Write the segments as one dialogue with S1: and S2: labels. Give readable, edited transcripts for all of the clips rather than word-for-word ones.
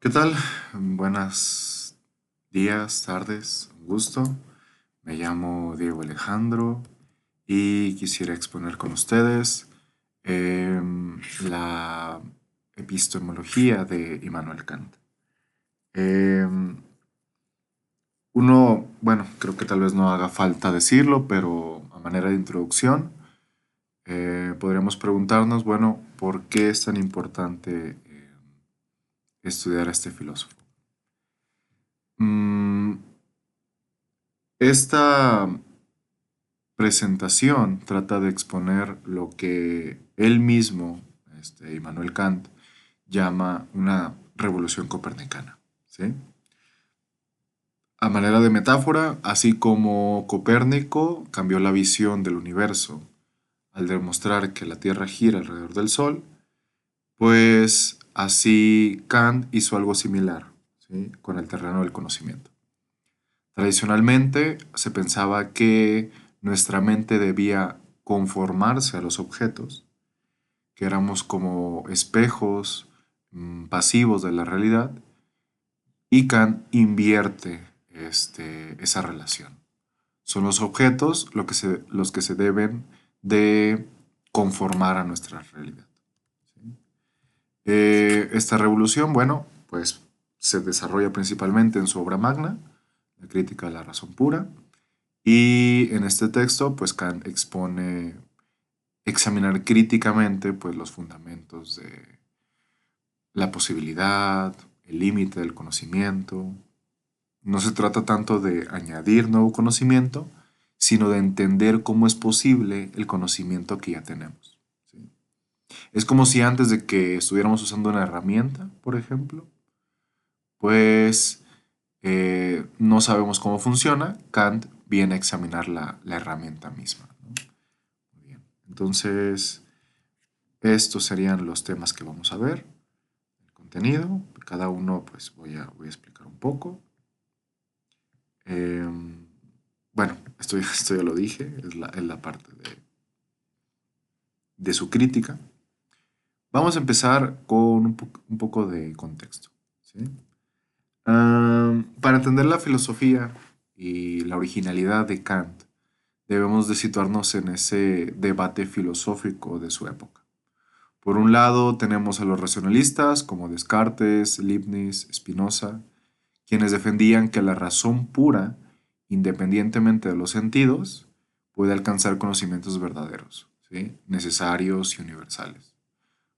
S1: ¿Qué tal? Buenos días, tardes, un gusto. Me llamo Diego Alejandro y quisiera exponer con ustedes la epistemología de Immanuel Kant. Em, bueno, creo que tal vez no haga falta decirlo, pero a manera de introducción, podríamos preguntarnos, bueno, ¿por qué es tan importante estudiar a este filósofo? Mm, Esta presentación trata de exponer lo que él mismo, Immanuel Kant, llama una revolución copernicana. ¿Sí? A manera de metáfora, así como Copérnico cambió la visión del universo al demostrar que la Tierra gira alrededor del Sol, pues así Kant hizo algo similar, ¿sí? Con el terreno del conocimiento. Tradicionalmente se pensaba que nuestra mente debía conformarse a los objetos, que éramos como espejos pasivos de la realidad, y Kant invierte esa relación. Son los objetos los que se deben de conformar a nuestra realidad. ¿Sí? Esta revolución, bueno, pues se desarrolla principalmente en su obra magna, La crítica de la razón pura, y en este texto, pues Kant expone examinar críticamente pues, los fundamentos de la posibilidad, el límite del conocimiento. No se trata tanto de añadir nuevo conocimiento, sino de entender cómo es posible el conocimiento que ya tenemos. ¿Sí? Es como si antes de que estuviéramos usando una herramienta, por ejemplo, pues no sabemos cómo funciona, Kant viene a examinar la herramienta misma. ¿No? Muy bien. Entonces, estos serían los temas que vamos a ver, el contenido, cada uno pues voy a explicar un poco. Eh, bueno, esto ya lo dije, es la parte de su crítica. Vamos a empezar con un poco de contexto. ¿Sí? Para entender la filosofía y la originalidad de Kant, debemos de situarnos en ese debate filosófico de su época. Por un lado tenemos a los racionalistas como Descartes, Leibniz, Spinoza, quienes defendían que la razón pura, independientemente de los sentidos, puede alcanzar conocimientos verdaderos, ¿sí? Necesarios y universales.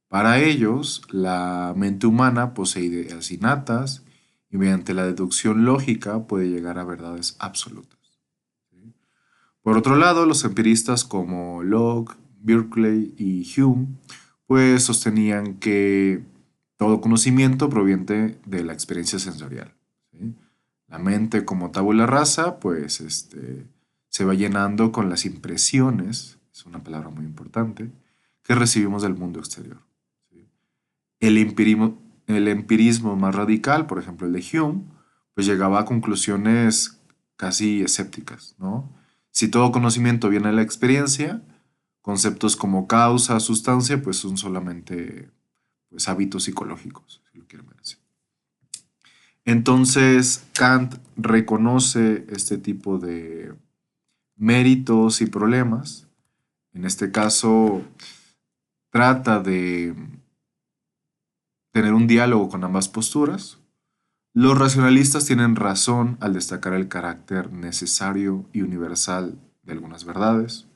S1: Para ellos, la mente humana posee ideas innatas y mediante la deducción lógica puede llegar a verdades absolutas. ¿Sí? Por otro lado, los empiristas como Locke, Berkeley y Hume, pues sostenían que todo conocimiento proviene de la experiencia sensorial. ¿Sí? La mente como tabula rasa, pues se va llenando con las impresiones, es una palabra muy importante, que recibimos del mundo exterior. ¿Sí? El empirismo más radical, por ejemplo el de Hume, pues llegaba a conclusiones casi escépticas, ¿no? Si todo conocimiento viene de la experiencia, conceptos como causa, sustancia, pues son solamente pues, hábitos psicológicos, si lo quieren ver así. Entonces, Kant reconoce este tipo de méritos y problemas. En este caso, trata de tener un diálogo con ambas posturas. Los racionalistas tienen razón al destacar el carácter necesario y universal de algunas verdades,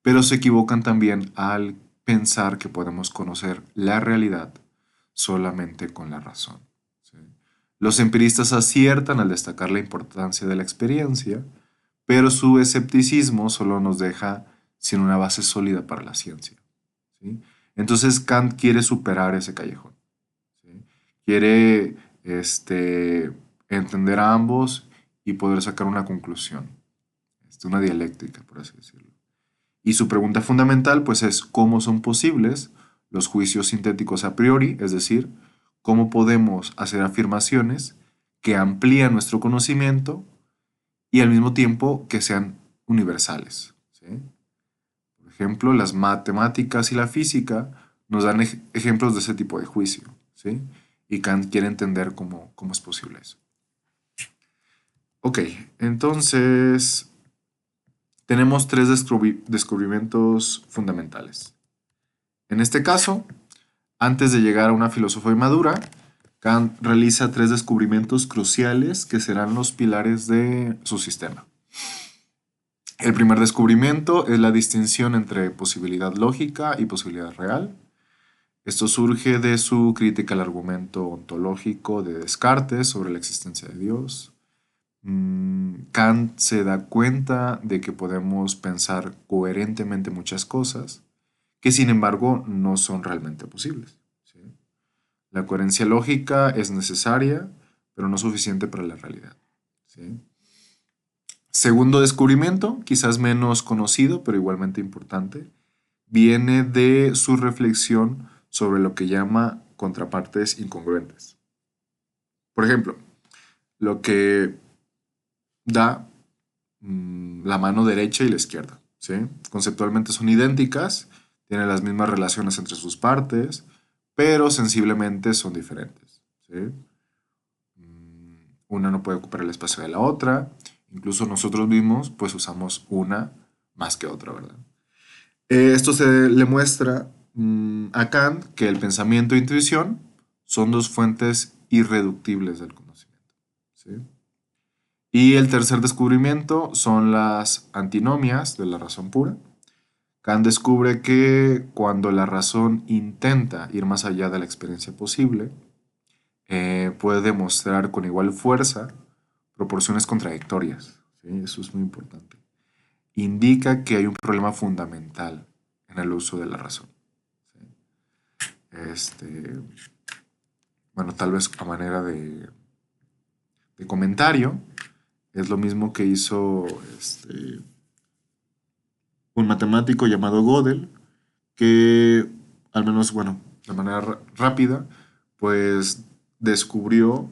S1: pero se equivocan también al pensar que podemos conocer la realidad solamente con la razón. ¿Sí? Los empiristas aciertan al destacar la importancia de la experiencia, pero su escepticismo solo nos deja sin una base sólida para la ciencia. ¿Sí? Entonces Kant quiere superar ese callejón. ¿Sí? Quiere entender a ambos y poder sacar una conclusión, una dialéctica, por así decirlo. Y su pregunta fundamental pues es cómo son posibles los juicios sintéticos a priori, es decir, cómo podemos hacer afirmaciones que amplían nuestro conocimiento y al mismo tiempo que sean universales. ¿Sí? Por ejemplo, las matemáticas y la física nos dan ejemplos de ese tipo de juicio. ¿Sí? Y Kant quiere entender cómo es posible eso. Ok, entonces tenemos tres descubrimientos fundamentales. En este caso, antes de llegar a una filosofía madura, Kant realiza tres descubrimientos cruciales que serán los pilares de su sistema. El primer descubrimiento es la distinción entre posibilidad lógica y posibilidad real. Esto surge de su crítica al argumento ontológico de Descartes sobre la existencia de Dios. Kant se da cuenta de que podemos pensar coherentemente muchas cosas que sin embargo no son realmente posibles. ¿Sí? La coherencia lógica es necesaria, pero no suficiente para la realidad. ¿Sí? Segundo descubrimiento, quizás menos conocido, pero igualmente importante, viene de su reflexión sobre lo que llama contrapartes incongruentes. Por ejemplo, lo que da la mano derecha y la izquierda. ¿Sí? Conceptualmente son idénticas, tienen las mismas relaciones entre sus partes, pero sensiblemente son diferentes. ¿Sí? Una no puede ocupar el espacio de la otra. Incluso nosotros mismos, pues usamos una más que otra, ¿verdad? Esto se le muestra a Kant que el pensamiento e intuición son dos fuentes irreductibles del conocimiento. ¿Sí? Y el tercer descubrimiento son las antinomias de la razón pura. Kant descubre que cuando la razón intenta ir más allá de la experiencia posible, puede demostrar con igual fuerza proporciones contradictorias. ¿Sí? Eso es muy importante. Indica que hay un problema fundamental en el uso de la razón. ¿Sí? Bueno, tal vez a manera de comentario, es lo mismo que hizo un matemático llamado Gödel, que al menos, bueno, de manera rápida, pues descubrió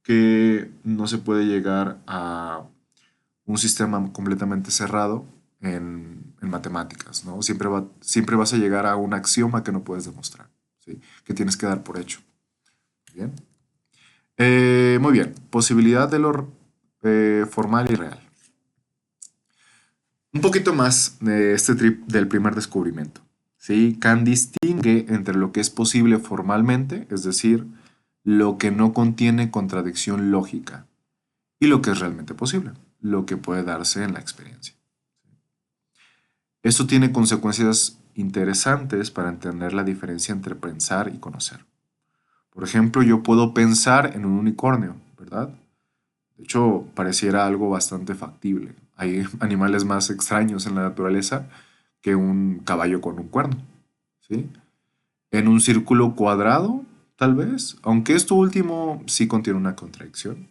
S1: que no se puede llegar a un sistema completamente cerrado en matemáticas, ¿no? Siempre vas a llegar a un axioma que no puedes demostrar, ¿sí? Que tienes que dar por hecho. Bien. Muy bien. Posibilidad de lo formal y real. Un poquito más de este trip del primer descubrimiento. ¿Sí? Kant distingue entre lo que es posible formalmente, es decir, lo que no contiene contradicción lógica, y lo que es realmente posible, lo que puede darse en la experiencia. Esto tiene consecuencias interesantes para entender la diferencia entre pensar y conocer. Por ejemplo, yo puedo pensar en un unicornio, ¿verdad? De hecho, pareciera algo bastante factible. Hay animales más extraños en la naturaleza que un caballo con un cuerno, ¿sí? En un círculo cuadrado, tal vez, aunque esto último sí contiene una contradicción.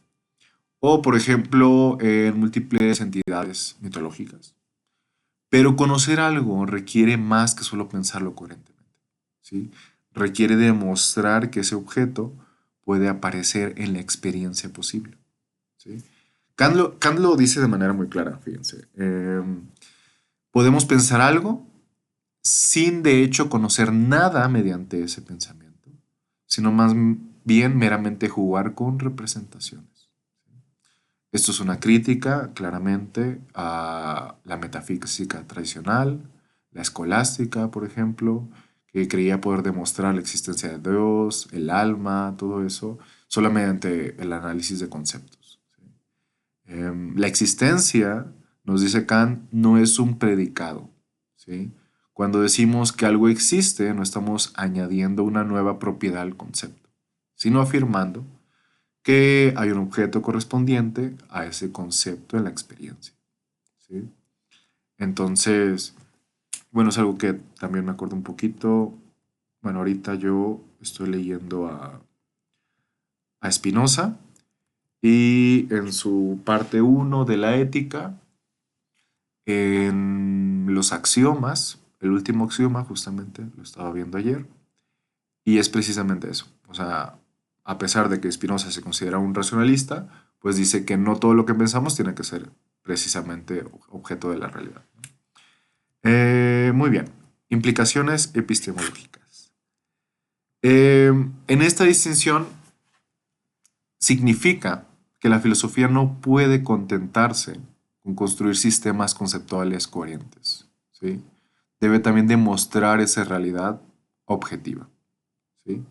S1: O, por ejemplo, en múltiples entidades mitológicas. Pero conocer algo requiere más que solo pensarlo coherentemente, ¿sí? Requiere demostrar que ese objeto puede aparecer en la experiencia posible, ¿sí? Kant lo dice de manera muy clara, fíjense. Podemos pensar algo sin de hecho conocer nada mediante ese pensamiento, sino más bien meramente jugar con representaciones. Esto es una crítica claramente a la metafísica tradicional, la escolástica, por ejemplo, que creía poder demostrar la existencia de Dios, el alma, todo eso, solo mediante el análisis de conceptos. ¿Sí? La existencia, nos dice Kant, no es un predicado. ¿Sí? Cuando decimos que algo existe, no estamos añadiendo una nueva propiedad al concepto, sino afirmando que hay un objeto correspondiente a ese concepto en la experiencia. ¿Sí? Entonces, bueno, es algo que también me acuerdo un poquito. Bueno, ahorita yo estoy leyendo a Spinoza y en su parte uno de la ética, en los axiomas, el último axioma justamente lo estaba viendo ayer, y es precisamente eso. O sea, a pesar de que Spinoza se considera un racionalista, pues dice que no todo lo que pensamos tiene que ser precisamente objeto de la realidad. Muy bien. Implicaciones epistemológicas. En esta distinción significa que la filosofía no puede contentarse con construir sistemas conceptuales coherentes, ¿sí? Debe también demostrar esa realidad objetiva, ¿sí?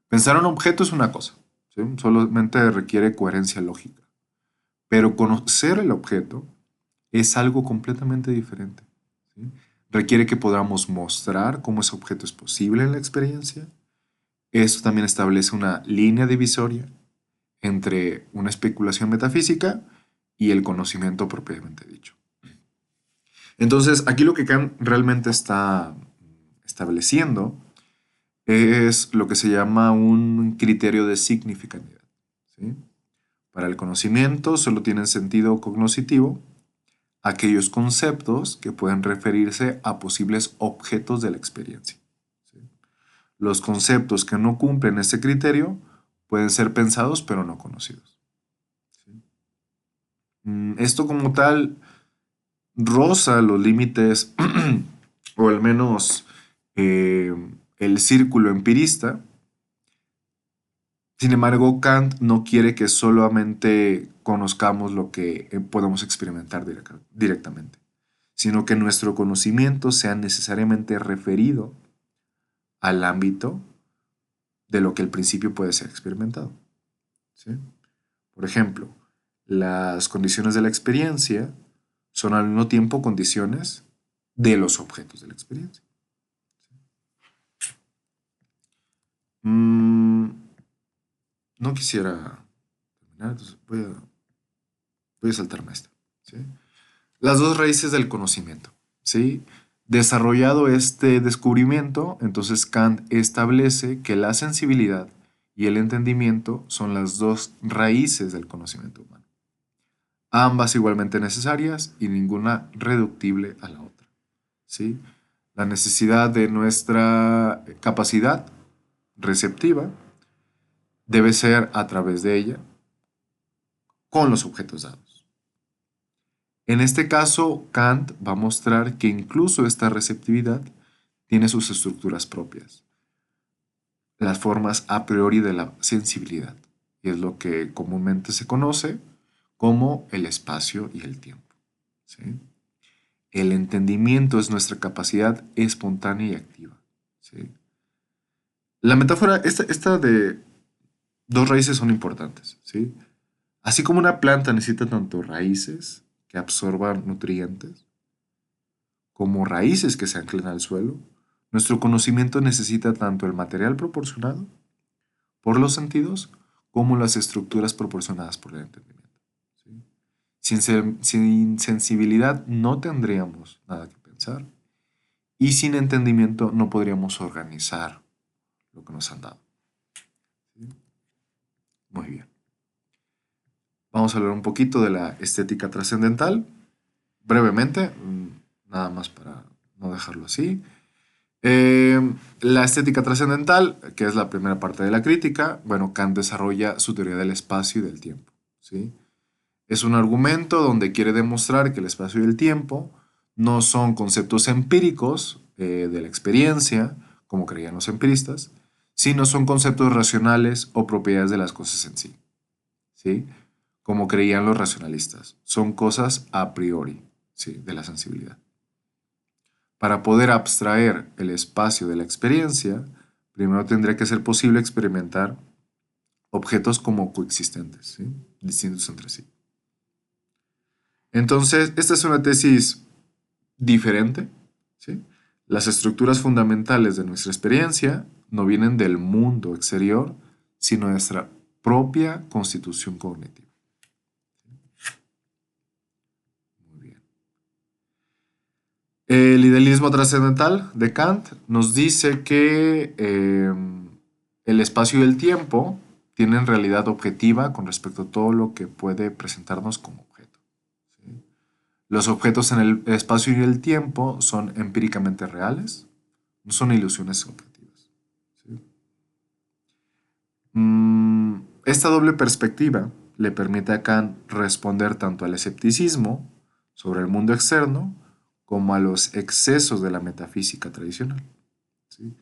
S1: Pensar un objeto es una cosa, ¿sí? Solamente requiere coherencia lógica, pero conocer el objeto es algo completamente diferente, ¿sí? Requiere que podamos mostrar cómo ese objeto es posible en la experiencia. Esto también establece una línea divisoria entre una especulación metafísica y el conocimiento propiamente dicho. Entonces, aquí lo que Kant realmente está estableciendo es lo que se llama un criterio de significanidad, ¿sí? Para el conocimiento solo tienen sentido cognoscitivo aquellos conceptos que pueden referirse a posibles objetos de la experiencia, ¿sí? Los conceptos que no cumplen este criterio pueden ser pensados pero no conocidos, ¿sí? Esto como tal roza los límites, o al menos eh, el círculo empirista. Sin embargo, Kant no quiere que solamente conozcamos lo que podemos experimentar directamente, sino que nuestro conocimiento sea necesariamente referido al ámbito de lo que al principio puede ser experimentado, ¿sí? Por ejemplo, las condiciones de la experiencia son al mismo tiempo condiciones de los objetos de la experiencia. Mm, no quisiera terminar, entonces voy a saltarme esto, ¿sí? Las dos raíces del conocimiento, ¿sí? Desarrollado este descubrimiento, entonces Kant establece que la sensibilidad y el entendimiento son las dos raíces del conocimiento humano, ambas igualmente necesarias y ninguna reductible a la otra, ¿sí? La necesidad de nuestra capacidad receptiva debe ser a través de ella con los objetos dados. En este caso, Kant va a mostrar que incluso esta receptividad tiene sus estructuras propias, las formas a priori de la sensibilidad, y es lo que comúnmente se conoce como el espacio y el tiempo, ¿sí? El entendimiento es nuestra capacidad espontánea y activa, ¿sí? La metáfora, esta de dos raíces son importantes, ¿sí? Así como una planta necesita tanto raíces que absorban nutrientes, como raíces que se anclen al suelo, nuestro conocimiento necesita tanto el material proporcionado por los sentidos como las estructuras proporcionadas por el entendimiento, ¿sí? Sin sensibilidad no tendríamos nada que pensar y sin entendimiento no podríamos organizar lo que nos han dado, ¿sí? Muy bien. Vamos a hablar un poquito de la estética trascendental, brevemente, nada más para no dejarlo así. Eh, la estética trascendental, que es la primera parte de la crítica, bueno, Kant desarrolla su teoría del espacio y del tiempo, ¿sí? Es un argumento donde quiere demostrar que el espacio y el tiempo no son conceptos empíricos de la experiencia, como creían los empiristas, sino son conceptos racionales o propiedades de las cosas en sí, ¿sí? Como creían los racionalistas. Son cosas a priori, ¿sí? De la sensibilidad. Para poder abstraer el espacio de la experiencia, primero tendría que ser posible experimentar objetos como coexistentes, ¿sí? Distintos entre sí. Entonces, esta es una tesis diferente, ¿sí? Las estructuras fundamentales de nuestra experiencia no vienen del mundo exterior, sino de nuestra propia constitución cognitiva. Muy bien. El idealismo trascendental de Kant nos dice que el espacio y el tiempo tienen realidad objetiva con respecto a todo lo que puede presentarnos como objeto, ¿sí? Los objetos en el espacio y el tiempo son empíricamente reales, no son ilusiones objetivas, ¿sí? Esta doble perspectiva le permite a Kant responder tanto al escepticismo sobre el mundo externo como a los excesos de la metafísica tradicional, ¿sí?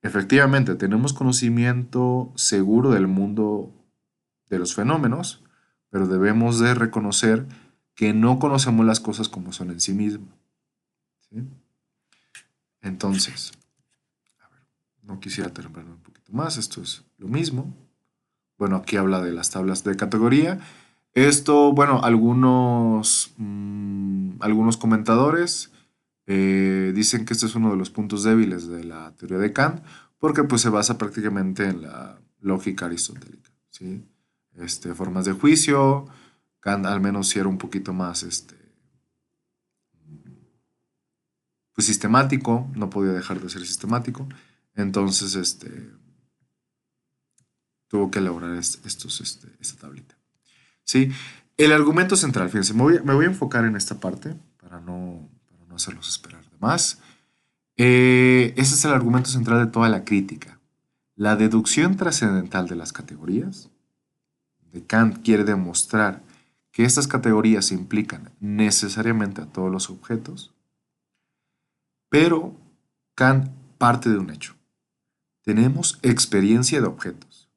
S1: Efectivamente, tenemos conocimiento seguro del mundo de los fenómenos, pero debemos de reconocer que no conocemos las cosas como son en sí mismas. ¿Sí? Entonces, no quisiera terminar un poquito más, esto es lo mismo. Bueno, aquí habla de las tablas de categoría. Esto, bueno, algunos comentadores dicen que este es uno de los puntos débiles de la teoría de Kant, porque pues se basa prácticamente en la lógica aristotélica, ¿sí? Formas de juicio, Kant al menos sí era un poquito más pues sistemático, no podía dejar de ser sistemático, entonces tuvo que elaborar esta tablita. ¿Sí? El argumento central, fíjense, me voy a enfocar en esta parte para no hacerlos esperar de más. Ese es el argumento central de toda la crítica. La deducción trascendental de las categorías de Kant quiere demostrar que estas categorías implican necesariamente a todos los objetos, pero Kant parte de un hecho. Tenemos experiencia de objetos,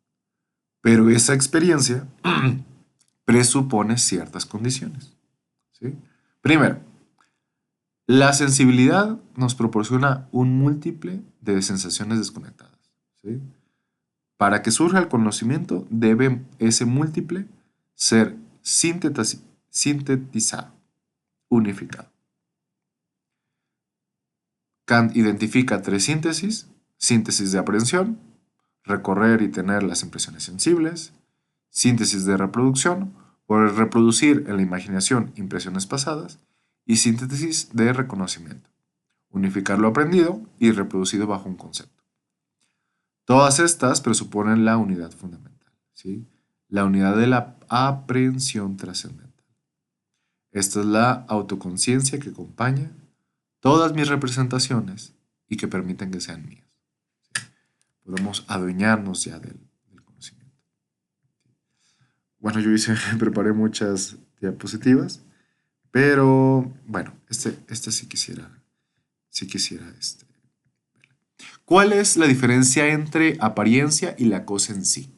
S1: pero esa experiencia presupone ciertas condiciones. ¿Sí? Primero, la sensibilidad nos proporciona un múltiple de sensaciones desconectadas. ¿Sí? Para que surja el conocimiento, debe ese múltiple ser sintetizado, unificado. Kant identifica tres síntesis: síntesis de aprehensión, recorrer y tener las impresiones sensibles; síntesis de reproducción, por reproducir en la imaginación impresiones pasadas; y síntesis de reconocimiento, unificar lo aprendido y reproducido bajo un concepto. Todas estas presuponen la unidad fundamental, ¿sí? La unidad de la aprehensión trascendental. Esta es la autoconciencia que acompaña todas mis representaciones y que permiten que sean mías. Podemos adueñarnos ya del conocimiento. Bueno, preparé muchas diapositivas, pero bueno, sí quisiera. ¿Cuál es la diferencia entre apariencia y la cosa en sí?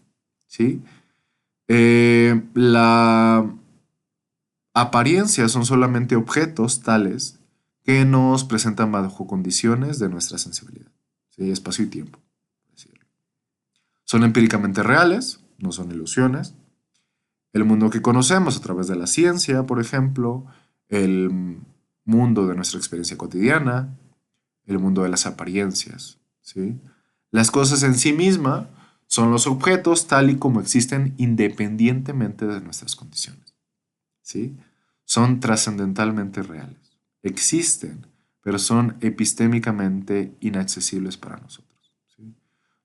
S1: ¿Sí? La apariencia son solamente objetos tales que nos presentan bajo condiciones de nuestra sensibilidad, ¿sí? Espacio y tiempo, por decirlo. Son empíricamente reales, no son ilusiones. El mundo que conocemos a través de la ciencia, por ejemplo, el mundo de nuestra experiencia cotidiana, el mundo de las apariencias, ¿sí? Las cosas en sí mismas son los objetos tal y como existen independientemente de nuestras condiciones, ¿sí? Son trascendentalmente reales. Existen, pero son epistémicamente inaccesibles para nosotros, ¿sí?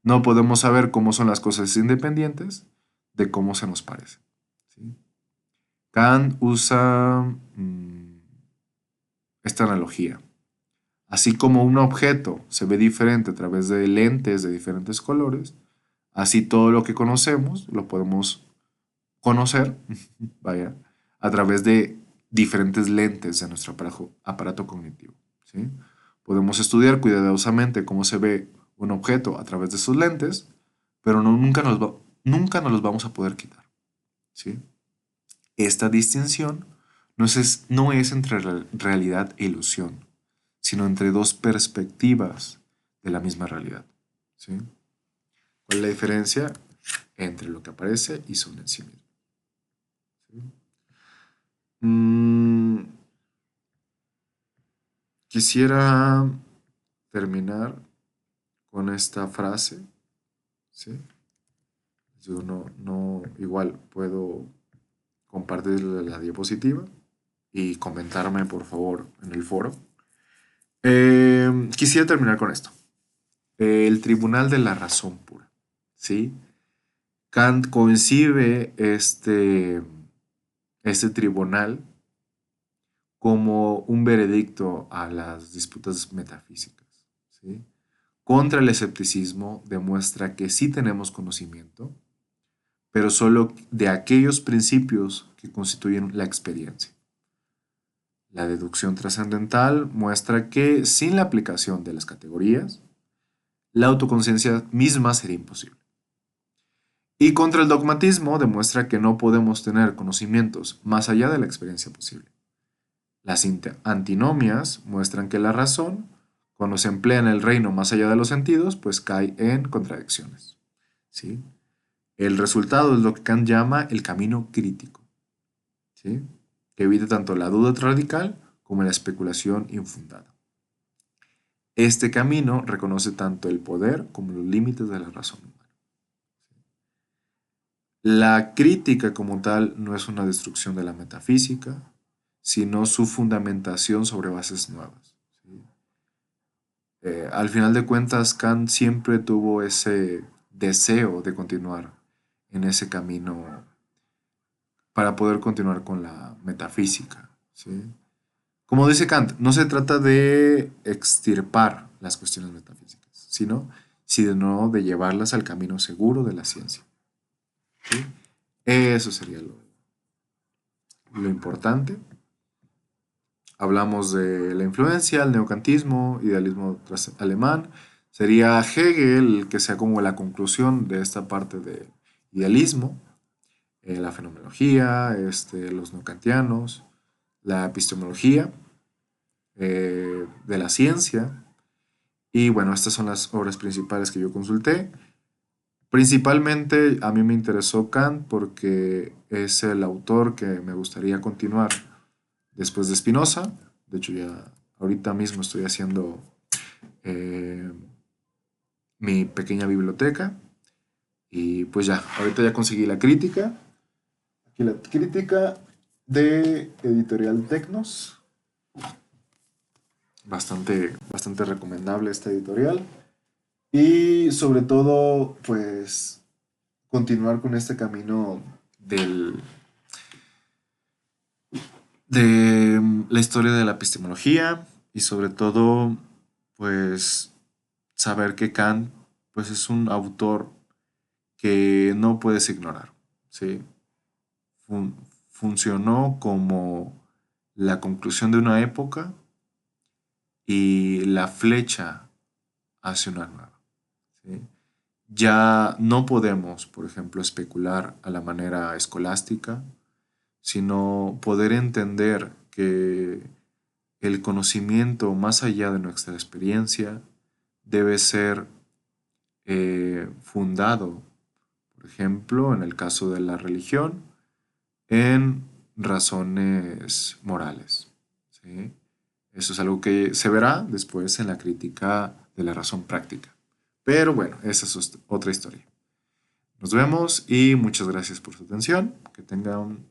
S1: No podemos saber cómo son las cosas independientes de cómo se nos parecen, ¿sí? Kant usa esta analogía. Así como un objeto se ve diferente a través de lentes de diferentes colores, así todo lo que conocemos lo podemos conocer, vaya, a través de diferentes lentes de nuestro aparato cognitivo, ¿sí? Podemos estudiar cuidadosamente cómo se ve un objeto a través de sus lentes, pero nunca nos los vamos a poder quitar, ¿sí? Esta distinción no es entre realidad e ilusión, sino entre dos perspectivas de la misma realidad, ¿sí? ¿Cuál es la diferencia entre lo que aparece y son en sí mismo? ¿Sí? Mm, Quisiera terminar con esta frase, ¿sí? Yo igual puedo compartirle la diapositiva y comentarme por favor en el foro. Quisiera terminar con esto. El tribunal de la razón pura, ¿sí? Kant concibe este tribunal como un veredicto a las disputas metafísicas, ¿sí? Contra el escepticismo demuestra que sí tenemos conocimiento, pero solo de aquellos principios que constituyen la experiencia. La deducción trascendental muestra que sin la aplicación de las categorías, la autoconciencia misma sería imposible. Y contra el dogmatismo demuestra que no podemos tener conocimientos más allá de la experiencia posible. Las antinomias muestran que la razón, cuando se emplea en el reino más allá de los sentidos, pues cae en contradicciones. ¿Sí? El resultado es lo que Kant llama el camino crítico, ¿sí? Que evita tanto la duda radical como la especulación infundada. Este camino reconoce tanto el poder como los límites de la razón humana. La crítica como tal no es una destrucción de la metafísica, sino su fundamentación sobre bases nuevas. ¿Sí? Al final de cuentas, Kant siempre tuvo ese deseo de continuar en ese camino para poder continuar con la metafísica. ¿Sí? Como dice Kant, no se trata de extirpar las cuestiones metafísicas, sino de llevarlas al camino seguro de la ciencia. ¿Sí? Eso sería lo importante. Hablamos de la influencia, el neocantismo, idealismo alemán. Sería Hegel el que sea como la conclusión de esta parte de idealismo, la fenomenología, los neocantianos, la epistemología de la ciencia. Y bueno, estas son las obras principales que yo consulté. Principalmente a mí me interesó Kant porque es el autor que me gustaría continuar después de Spinoza. De hecho, ya ahorita mismo estoy haciendo eh, mi pequeña biblioteca. Y pues ya, ahorita ya conseguí la crítica. Aquí la crítica de Editorial Tecnos. Bastante recomendable esta editorial. Y sobre todo, pues, continuar con este camino de la historia de la epistemología y sobre todo, pues, saber que Kant, pues, es un autor que no puedes ignorar, ¿sí? Fun- Funcionó como la conclusión de una época y la flecha hacia una nueva, ¿sí? Ya no podemos, por ejemplo, especular a la manera escolástica, sino poder entender que el conocimiento más allá de nuestra experiencia debe ser fundado, por ejemplo, en el caso de la religión, en razones morales. ¿Sí? Eso es algo que se verá después en la crítica de la razón práctica. Pero bueno, esa es otra historia. Nos vemos y muchas gracias por su atención. Que tengan